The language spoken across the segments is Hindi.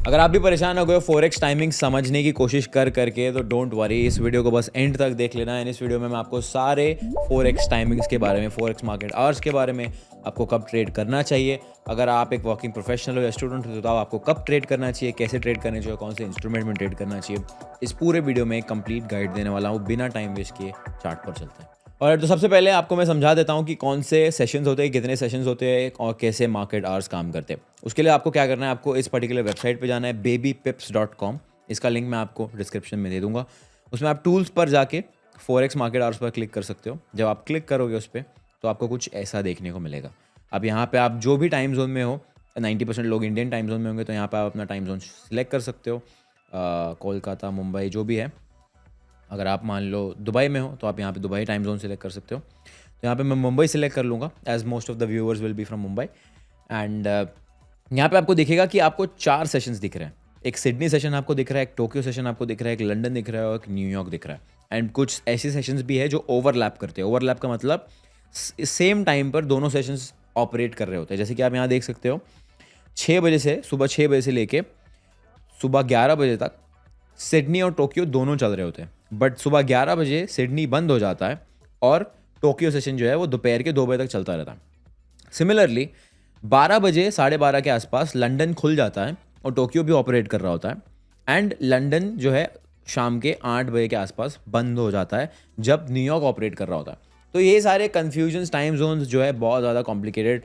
अगर आप भी परेशान हो गए फॉरेक्स टाइमिंग समझने की कोशिश कर करके तो डोंट वरी, इस वीडियो को बस एंड तक देख लेना है। इस वीडियो में मैं आपको सारे फॉरेक्स टाइमिंग्स के बारे में, फॉरेक्स मार्केट आवर्स के बारे में, आपको कब ट्रेड करना चाहिए, अगर आप एक वर्किंग प्रोफेशनल हो या स्टूडेंट हो तो आपको कब ट्रेड करना चाहिए, कैसे ट्रेड करना चाहिए, कौन से इंस्ट्रूमेंट में ट्रेड करना चाहिए, इस पूरे वीडियो में एक कंप्लीट गाइड देने वाला हूँ। बिना टाइम वेस्ट किए चार्ट पर चलते हैं। और तो सबसे पहले आपको मैं समझा देता हूँ कि कौन से सेशंस होते हैं, कितने सेशंस होते हैं और कैसे मार्केट आवर्स काम करते हैं। उसके लिए आपको क्या करना है, आपको इस पर्टिकुलर वेबसाइट पे जाना है babypips.com। इसका लिंक मैं आपको डिस्क्रिप्शन में दे दूंगा। उसमें आप टूल्स पर जाके forex market hours per click कर सकते हो। जब आप क्लिक करोगे उस पर तो आपको कुछ ऐसा देखने को मिलेगा। अब यहाँ पे आप जो भी टाइम जोन में हो, 90% लोग इंडियन टाइम जोन में होंगे, तो यहाँ पे आप अपना टाइम जोन सिलेक्ट कर सकते हो। कोलकाता, मुंबई, जो भी है। अगर आप मान लो दुबई में हो तो आप यहाँ पे दुबई टाइम जोन सेलेक्ट कर सकते हो। तो यहाँ पे मैं मुंबई सेलेक्ट कर लूँगा, as most of the viewers will be from Mumbai. And यहाँ पे आपको दिखेगा कि आपको 4 सेशंस दिख रहे हैं। एक सिडनी सेशन आपको दिख रहा है, एक टोक्यो सेशन आपको दिख रहा है, एक लंदन दिख रहा है और एक न्यूयॉर्क दिख रहा है। एंड कुछ ऐसे सेशंस भी है जो ओवरलैप करते हैं। ओवरलैप का मतलब सेम टाइम पर दोनों सेशंस ऑपरेट कर रहे होते हैं। जैसे कि आप यहाँ देख सकते हो, 6 बजे से, सुबह 6 बजे से लेके सुबह 11 बजे तक सिडनी और टोक्यो दोनों चल रहे होते हैं। बट सुबह 11 बजे सिडनी बंद हो जाता है और टोक्यो सेशन जो है वो दोपहर के 2 बजे तक चलता रहता है। सिमिलरली 12 बजे, 12:30 के आसपास लंदन खुल जाता है और टोक्यो भी ऑपरेट कर रहा होता है। एंड लंदन जो है शाम के 8 बजे के आसपास बंद हो जाता है जब न्यूयॉर्क ऑपरेट कर रहा होता है। तो ये सारे कन्फ्यूजन्स, टाइम जोन्स जो है बहुत ज़्यादा कॉम्प्लिकेटेड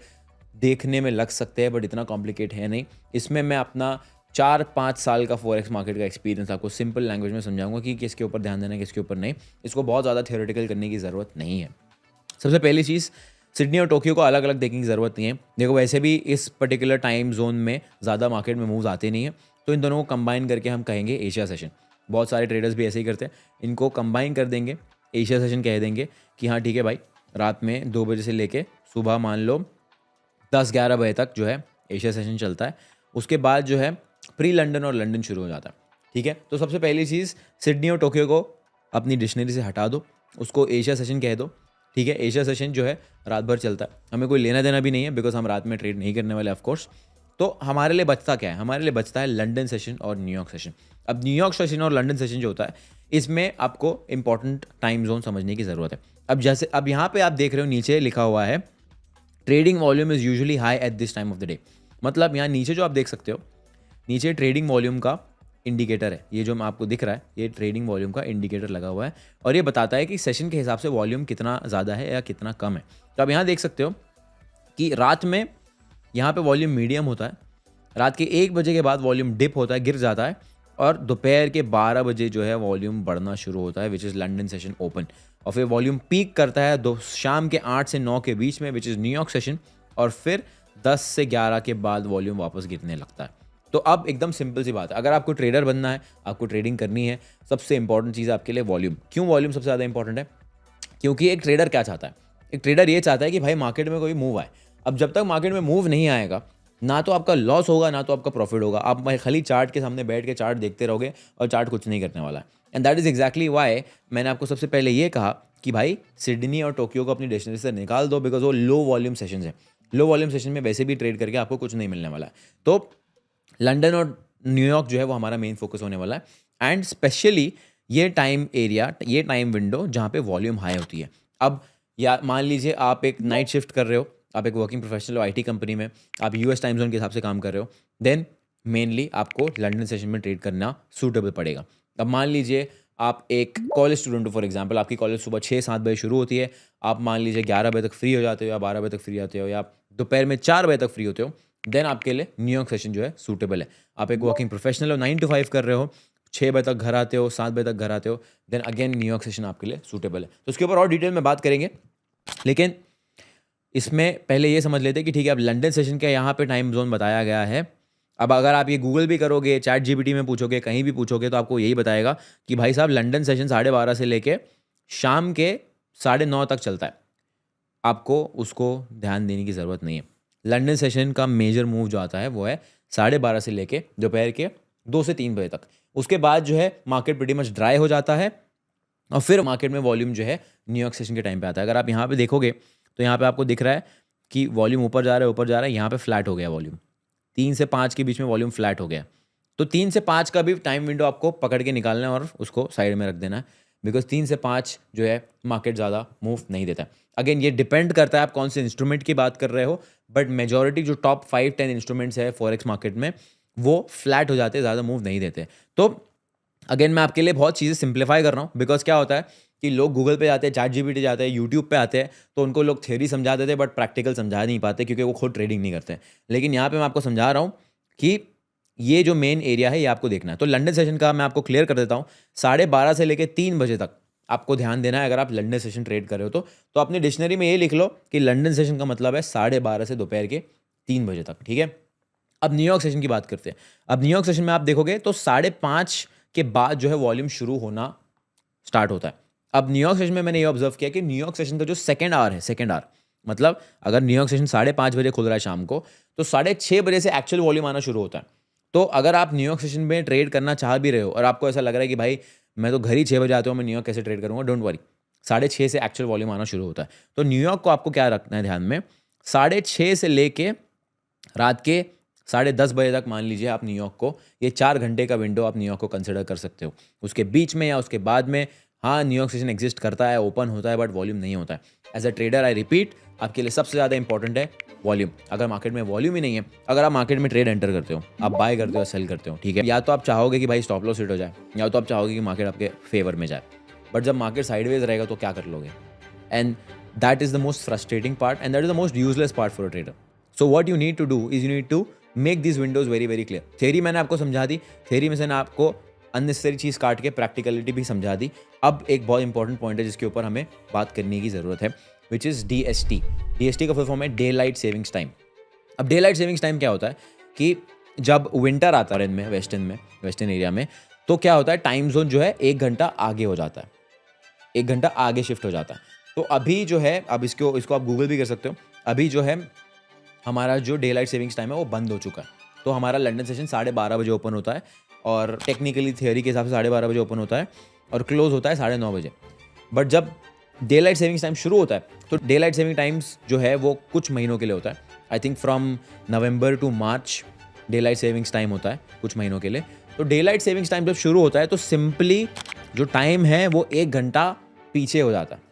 देखने में लग सकते हैं, बट इतना कॉम्प्लिकेट है नहीं। इसमें मैं अपना 4-5 साल का फॉरेक्स मार्केट का एक्सपीरियंस आपको सिंपल लैंग्वेज में समझाऊंगा कि किसके ऊपर ध्यान देना है, किसके ऊपर नहीं। इसको बहुत ज़्यादा थियोरेटिकल करने की ज़रूरत नहीं है। सबसे पहली चीज़, सिडनी और टोक्यो को अलग अलग देखने की ज़रूरत नहीं है। देखो, वैसे भी इस पर्टिकुलर टाइम जोन में ज़्यादा मार्केट में मूव्स आते नहीं है, तो इन दोनों को कंबाइन करके हम कहेंगे एशिया सेशन। बहुत सारे ट्रेडर्स भी ऐसे ही करते हैं, इनको कंबाइन कर देंगे, एशिया सेशन कह देंगे कि हाँ ठीक है भाई, रात में 2 बजे से लेके सुबह मान लो 10-11 बजे तक जो है एशिया सेशन चलता है। उसके बाद जो है प्री लंदन और लंदन शुरू हो जाता है। ठीक है, तो सबसे पहली चीज़, सिडनी और टोक्यो को अपनी डिक्शनरी से हटा दो, उसको एशिया सेशन कह दो। ठीक है, एशिया सेशन जो है रात भर चलता है, हमें कोई लेना देना भी नहीं है, बिकॉज हम रात में ट्रेड नहीं करने वाले ऑफकोर्स। तो हमारे लिए बचता क्या है, हमारे लिए बचता है लंदन सेशन और न्यूयॉर्क सेशन। अब न्यूयॉर्क सेशन और लंदन सेशन जो होता है, इसमें आपको इंपॉर्टेंट टाइम जोन समझने की ज़रूरत है। अब यहाँ पे आप देख रहे हो नीचे लिखा हुआ है trading volume is usually high at this time of the day. मतलब यहाँ नीचे जो आप देख सकते हो, नीचे ट्रेडिंग वॉल्यूम का इंडिकेटर है। ये जो आपको दिख रहा है, ये ट्रेडिंग वॉल्यूम का इंडिकेटर लगा हुआ है और ये बताता है कि सेशन के हिसाब से वॉल्यूम कितना ज़्यादा है या कितना कम है। तो आप यहाँ देख सकते हो कि रात में यहाँ पे वॉल्यूम मीडियम होता है, रात के 1 बजे के बाद वॉल्यूम डिप होता है, गिर जाता है, और दोपहर के 12 बजे जो है वॉल्यूम बढ़ना शुरू होता है, which is London session open. और फिर वॉल्यूम पीक करता है शाम के 8 से 9 के बीच में, विच इज़ न्यूयॉर्क सेशन, और फिर 10 से 11 के बाद वॉल्यूम वापस गिरने लगता है। तो अब एकदम सिंपल सी बात है, अगर आपको ट्रेडर बनना है, आपको ट्रेडिंग करनी है, सबसे इंपॉर्टेंट चीज़ आपके लिए वॉल्यूम। क्यों वॉल्यूम सबसे ज़्यादा इंपॉर्टेंट है? क्योंकि एक ट्रेडर क्या चाहता है, एक ट्रेडर ये चाहता है कि भाई मार्केट में कोई मूव आए। अब जब तक मार्केट में मूव नहीं आएगा, ना तो आपका लॉस होगा ना तो आपका प्रॉफिट होगा। आप खाली चार्ट के सामने बैठ के चार्ट देखते रहोगे और चार्ट कुछ नहीं करने वाला है। And that is exactly Y मैंने आपको सबसे पहले ये कहा कि भाई सिडनी और टोक्यो को अपनी डिक्शनरी से निकाल दो, बिकॉज वो लो वॉल्यूम सेशन है। लो वॉल्यूम सेशन में वैसे भी ट्रेड करके आपको कुछ नहीं मिलने वाला है। तो लंदन और न्यूयॉर्क जो है वो हमारा मेन फोकस होने वाला है। एंड स्पेशली ये टाइम एरिया, ये टाइम विंडो जहाँ पे वॉल्यूम हाई होती है। अब या मान लीजिए आप एक नाइट शिफ्ट कर रहे हो, आप एक वर्किंग प्रोफेशनल हो आईटी कंपनी में, आप यूएस टाइम जोन के हिसाब से काम कर रहे हो, देन मेनली आपको लंदन सेशन में ट्रेड करना सूटेबल पड़ेगा। अब मान लीजिए आप एक कॉलेज स्टूडेंट हो, फॉर एग्जांपल आपकी कॉलेज सुबह 6-7 बजे शुरू होती है, आप मान लीजिए 11 बजे तक फ्री हो जाते हो या 12 बजे तक फ्री आते हो या दोपहर में 4 बजे तक फ्री होते हो, देन आपके लिए न्यूयॉर्क सेशन जो है सूटेबल है। आप एक वर्किंग प्रोफेशनल हो, 9 to 5 कर रहे हो, 6 बजे तक घर आते हो, 7 बजे तक घर आते हो, देन अगेन न्यूयॉर्क सेशन आपके लिए सूटेबल है। तो उसके ऊपर और डिटेल में बात करेंगे, लेकिन इसमें पहले ये समझ लेते हैं कि ठीक है, अब लंदन सेशन का यहाँ पे टाइम जोन बताया गया है। अब अगर आप ये गूगल भी करोगे, चैट जीपीटी में पूछोगे, कहीं भी पूछोगे, तो आपको यही बताएगा कि भाई साहब लंदन सेशन 12:30 से लेके शाम के 9:30 तक चलता है। आपको उसको ध्यान देने की ज़रूरत नहीं है। लंदन सेशन का मेजर मूव जो आता है वो है 12:30 से लेके दोपहर के 2 से 3 बजे तक। उसके बाद जो है मार्केट प्रीटी मच ड्राई हो जाता है और फिर मार्केट में वॉल्यूम जो है न्यूयॉर्क सेशन के टाइम पे आता है। अगर आप यहाँ पे देखोगे तो यहाँ पे आपको दिख रहा है कि वॉल्यूम ऊपर जा रहा है, ऊपर जा रहा है, यहाँ पे फ्लैट हो गया वॉल्यूम। 3 से 5 के बीच में वॉल्यूम फ्लैट हो गया। तो 3 से 5 का भी टाइम विंडो आपको पकड़ के निकालना है और उसको साइड में रख देना है, बिकॉज 3 से 5 जो है मार्केट ज़्यादा मूव नहीं देता है। अगेन ये डिपेंड करता है आप कौन से इंस्ट्रूमेंट की बात कर रहे हो, बट मेजॉरिटी जो टॉप 5-10 इंस्ट्रूमेंट्स है फॉरेक्स मार्केट में वो फ्लैट हो जाते हैं, ज़्यादा मूव नहीं देते। तो अगेन मैं आपके लिए बहुत चीज़ें सिंप्लीफाई कर रहा हूँ, बिकॉज क्या होता है कि लोग गूगल पे जाते हैं, चैट जीपीटी जाते हैं, यूट्यूब पे आते हैं, तो उनको लोग थ्योरी समझा देते हैं बट प्रैक्टिकल समझा नहीं पाते क्योंकि वो खुद ट्रेडिंग नहीं करते हैं। लेकिन यहाँ पे मैं आपको समझा रहा हूँ कि ये जो मेन एरिया है ये आपको देखना है। तो लंदन सेशन का मैं आपको क्लियर कर देता हूँ, 12:30 से लेकर 3 बजे तक आपको ध्यान देना है अगर आप लंदन सेशन ट्रेड कर रहे हो तो अपनी डिक्शनरी में ये लिख लो कि लंदन सेशन का मतलब है 12:30 से दोपहर के 3 बजे तक, ठीक है। अब न्यूयॉर्क सेशन की बात करते हैं। अब न्यूयॉर्क सेशन में आप देखोगे तो 5:30 के बाद जो है वॉल्यूम शुरू होना स्टार्ट होता है। अब न्यूयॉर्क सेशन में मैंने ये ऑब्जर्व किया कि न्यूयॉर्क सेशन का जो सेकंड आवर है, सेकंड आवर मतलब अगर न्यूयॉर्क सेशन 5:30 बजे खुल रहा है शाम को, तो 6:30 बजे से एक्चुअल वॉल्यूम आना शुरू होता है। तो अगर आप न्यूयॉर्क सेशन में ट्रेड करना चाह भी रहे हो और आपको ऐसा लग रहा है कि भाई मैं तो घर ही 6 बजे आता हूँ, मैं न्यूयॉर्क कैसे ट्रेड करूँगा, डोंट वरी, 6:30 से एक्चुअल वॉल्यूम आना शुरू होता है। तो न्यूयॉर्क को आपको क्या रखना है ध्यान में, 6:30 से लेके रात के 10:30 बजे तक मान लीजिए आप न्यूयॉर्क को, ये 4 घंटे का विंडो आप न्यूयॉर्क को कंसिडर कर सकते हो। उसके बीच में या उसके बाद में हाँ न्यूयॉर्क सेशन एग्जिस्ट करता है, ओपन होता है, बट वॉल्यूम नहीं होता है। As a trader I repeat, आपके लिए सबसे ज़्यादा इंपॉर्टेंट है वॉल्यूम। अगर मार्केट में वॉल्यूम ही नहीं है, अगर आप मार्केट में ट्रेड एंटर करते हो, आप बाय करते हो, सेल करते हो, ठीक है, या तो आप चाहोगे कि भाई स्टॉप लॉस हिट हो जाए, या तो आप चाहोगे कि मार्केट आपके फेवर में जाए, बट जब मार्केट साइडवेज रहेगा तो क्या कर लोगे? And that is the most frustrating part and that is the most useless part for a trader. So what you need to do is you need to make this windows very very clear. Theory मैंने आपको समझा दी, थ्योरी में से ना आपको अननेसेसरी चीज़ काट के प्रैक्टिकलिटी भी समझा दी। अब एक बहुत इंपॉर्टेंट पॉइंट है जिसके ऊपर हमें बात करने की ज़रूरत है, विच इज़ DST। DST का फुल फॉर्म है डे लाइट सेविंग्स टाइम। अब डे लाइट सेविंग्स टाइम क्या होता है कि जब विंटर आता है में वेस्टर्न एरिया में, तो क्या होता है टाइम जोन जो है 1 घंटा आगे हो जाता है, 1 घंटा आगे शिफ्ट हो जाता है। तो अभी जो है, अब इसको आप गूगल भी कर सकते हो, अभी जो है हमारा जो डे लाइट सेविंग्स टाइम है वो बंद हो चुका है। तो हमारा लंदन सेशन 12:30 बजे ओपन होता है और टेक्निकली थियोरी के हिसाब से 12:30 बजे ओपन होता है और क्लोज होता है 9:30 बजे। बट जब डे लाइट सेविंग्स टाइम शुरू होता है तो डे लाइट सेविंग टाइम्स जो है वो कुछ महीनों के लिए होता है। I think from November to March daylight savings time होता है कुछ महीनों के लिए। तो डे लाइट सेविंग्स टाइम जब शुरू होता है तो सिंपली जो टाइम है वो 1 घंटा पीछे हो जाता है,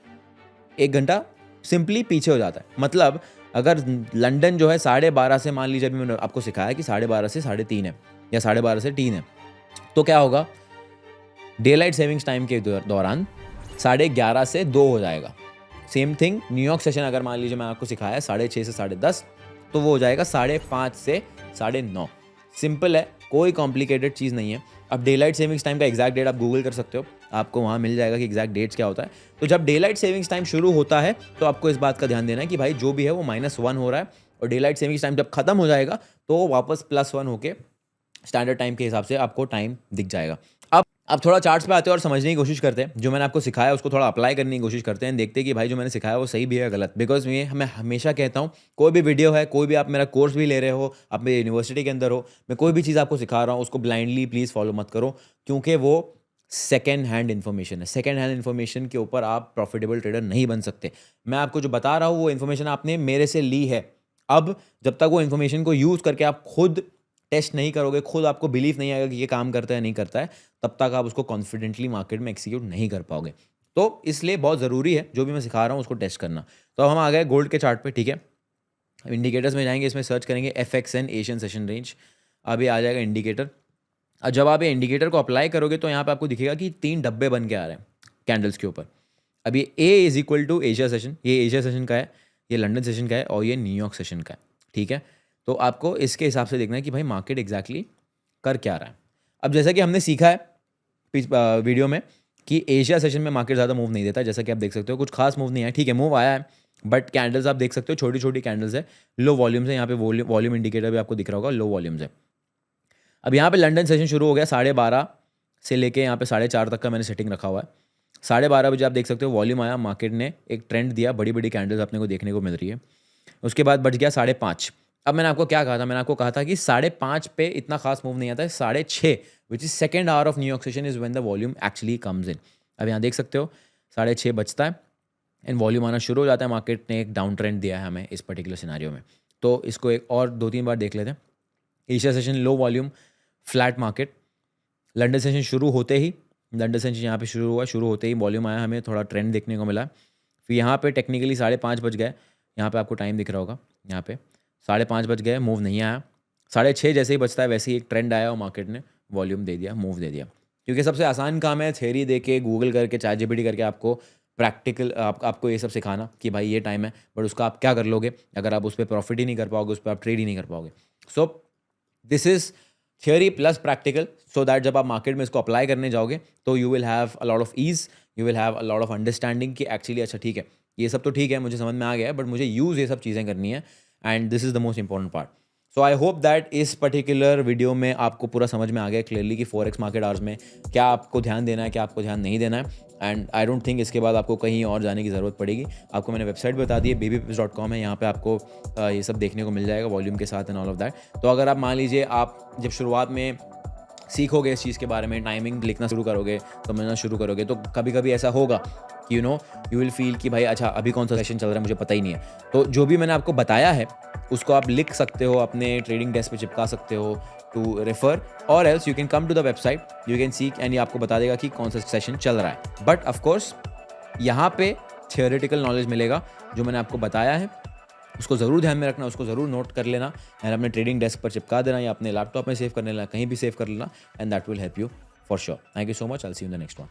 1 घंटा सिंपली पीछे हो जाता है। मतलब अगर लंदन जो है 12:30 से, मान लीजिए अभी मैंने आपको सिखाया कि 12:30 से 3:30 है या 12:30 से 3 है, तो क्या होगा डे लाइट सेविंग्स टाइम के दौरान 11:30 से 2 हो जाएगा। सेम थिंग न्यूयॉर्क सेशन अगर मान लीजिए मैं आपको सिखाया 6:30 से 10:30, तो वो हो जाएगा 5:30 से 9:30। सिंपल है, कोई कॉम्प्लिकेटेड चीज़ नहीं है। अब डे लाइट सेविंग्स टाइम का एग्जैक्ट डेट आप गूगल कर सकते हो, आपको वहाँ मिल जाएगा कि एग्जैक्ट डेट्स क्या होता है। तो जब डे लाइट सेविंग्स टाइम शुरू होता है तो आपको इस बात का ध्यान देना है कि भाई जो भी है वो -1 हो रहा है, और डे लाइट सेविंग्स टाइम जब खत्म हो जाएगा तो वापस +1 होके स्टैंडर्ड टाइम के हिसाब से आपको टाइम दिख जाएगा। अब थोड़ा चार्ट्स पे आते हैं और समझने की कोशिश करते हैं। जो मैंने आपको सिखाया उसको थोड़ा अप्लाई करने की कोशिश करते हैं, देखते हैं कि भाई जो मैंने सिखाया वो सही भी है गलत। बिकॉज मैं हमेशा कहता हूँ कोई भी वीडियो है, कोई भी आप मेरा कोर्स भी ले रहे हो, आप मेरी यूनिवर्सिटी के अंदर हो, मैं कोई भी चीज़ आपको सिखा रहा हूँ उसको ब्लाइंडली प्लीज़ फॉलो मत करो, क्योंकि वो सेकेंड हैंड इन्फॉर्मेशन है। सेकेंड हैंड इन्फॉर्मेशन के ऊपर आप प्रॉफिटेबल ट्रेडर नहीं बन सकते। मैं आपको जो बता रहा हूँ वो इन्फॉर्मेशन आपने मेरे से ली है। अब जब तक वो इन्फॉर्मेशन को यूज़ करके आप खुद टेस्ट नहीं करोगे, खुद आपको बिलीव नहीं आएगा कि ये काम करता है नहीं करता है, तब तक आप उसको कॉन्फिडेंटली मार्केट में एक्सिक्यूट नहीं कर पाओगे। तो इसलिए बहुत ज़रूरी है जो भी मैं सिखा रहा हूँ उसको टेस्ट करना। तो अब हम आ गए गोल्ड के चार्ट पे, ठीक है। इंडिकेटर्स में जाएंगे, इसमें सर्च करेंगे FXN एशियन सेशन रेंज, अभी आ जाएगा इंडिकेटर। और जब आप ये इंडिकेटर को अप्लाई करोगे तो यहाँ पे आपको दिखेगा कि 3 डब्बे बन के आ रहे हैं कैंडल्स के ऊपर। अब ये A is equal to Asia session, ये एशिया सेशन का है, ये लंदन सेशन का है और ये न्यूयॉर्क सेशन का है, ठीक है। तो आपको इसके हिसाब से देखना है कि भाई मार्केट एग्जैक्टली कर क्या रहा है। अब जैसा कि हमने सीखा है वीडियो में कि एशिया सेशन में मार्केट ज़्यादा मूव नहीं देता, जैसा कि आप देख सकते हो कुछ खास मूव नहीं आया, ठीक है, मूव आया है बट कैंडल्स आप देख सकते हो छोटी छोटी कैंडल्स है, लो वॉल्यूम्स है। यहाँ पे वॉल्यूम इंडिकेटर भी आपको दिख रहा होगा, लो वॉल्यूम्स है। अब यहाँ पे लंदन सेशन शुरू हो गया 12:30 से लेके यहाँ पे 4:30 तक का मैंने सेटिंग रखा हुआ है। 12:30 बजे आप देख सकते हो वॉल्यूम आया, मार्केट ने एक ट्रेंड दिया, बड़ी बड़ी कैंडल्स अपने को देखने को मिल रही है। उसके बाद बच गया 5:30। अब मैंने आपको क्या कहा था, मैंने आपको कहा था कि 5:30 पे इतना खास मूव नहीं आता है, 6:30 which is second hour of New York session is when the volume actually comes in. अब यहाँ देख सकते हो 6:30 बजता है एंड वॉल्यूम आना शुरू हो जाता है। मार्केट ने एक डाउन ट्रेंड दिया है हमें इस पर्टिकुलर सिनारियो में, तो इसको एक और 2-3 बार देख लेते हैं। Asia session low volume flat market. London session शुरू होते ही, लंडन सेशन यहाँ पे शुरू होते ही वॉल्यूम आया, हमें थोड़ा ट्रेंड देखने को मिला। फिर यहाँ पे टेक्निकली 5:30 बज गए, यहाँ पे आपको टाइम दिख रहा होगा, यहाँ पे 5:30 बज गए, मूव नहीं आया। 6:30 जैसे ही बजता है वैसे ही एक ट्रेंड आया और मार्केट ने वॉल्यूम दे दिया, मूव दे दिया। क्योंकि सबसे आसान काम है थ्योरी दे के, गूगल करके, ChatGPT करके आपको प्रैक्टिकल आपको ये सब सिखाना कि भाई ये टाइम है, बट उसका आप क्या कर लोगे अगर आप उस पर प्रॉफिट ही नहीं कर पाओगे, उस पर आप ट्रेड ही नहीं कर पाओगे। So this is theory plus practical, so that जब आप मार्केट में इसको अप्लाई करने जाओगे तो you will have a lot of ease, you will have a lot of understanding कि एक्चुअली अच्छा ठीक है, ये सब तो ठीक है, मुझे समझ में आ गया है, बट मुझे यूज़ ये सब चीज़ें करनी है, and this is the most important part. So I hope that इस पर्टिकुलर वीडियो में आपको पूरा समझ में आ गया क्लियरली कि फॉरेक्स मार्केट आवर्स में क्या आपको ध्यान देना है, क्या आपको ध्यान नहीं देना है। एंड आई डोंट थिंक इसके बाद आपको कहीं और जाने की ज़रूरत पड़ेगी। आपको मैंने वेबसाइट बता दी है, bbpips.com है, यहाँ पे आपको ये सब देखने को मिल जाएगा वॉल्यूम के साथ एंड ऑल ऑफ दैट। तो अगर आप मान लीजिए आप जब शुरुआत में सीखोगे इस चीज़ के बारे में, टाइमिंग लिखना शुरू करोगे, समझना शुरू करोगे, तो कभी कभी ऐसा होगा कि यू विल फील कि भाई अच्छा अभी कौन सा सेशन चल रहा है मुझे पता ही नहीं है। तो जो भी मैंने आपको बताया है उसको आप लिख सकते हो, अपने ट्रेडिंग डेस्क पे चिपका सकते हो टू रेफर, और else you can come to the website, you can seek, and ये आपको बता देगा कि कौन सा सेशन चल रहा है। बट ऑफकोर्स यहाँ पे थियोरेटिकल नॉलेज मिलेगा, जो मैंने आपको बताया है उसको ज़रूर ध्यान में रखना, उसको ज़रूर नोट कर लेना एंड अपने ट्रेडिंग डेस्क पर चिपका देना या अपने लैपटॉप में सेव कर लेना, कहीं भी सेव कर लेना, and that will help you for sure. Thank you so much, I will see you in the next one.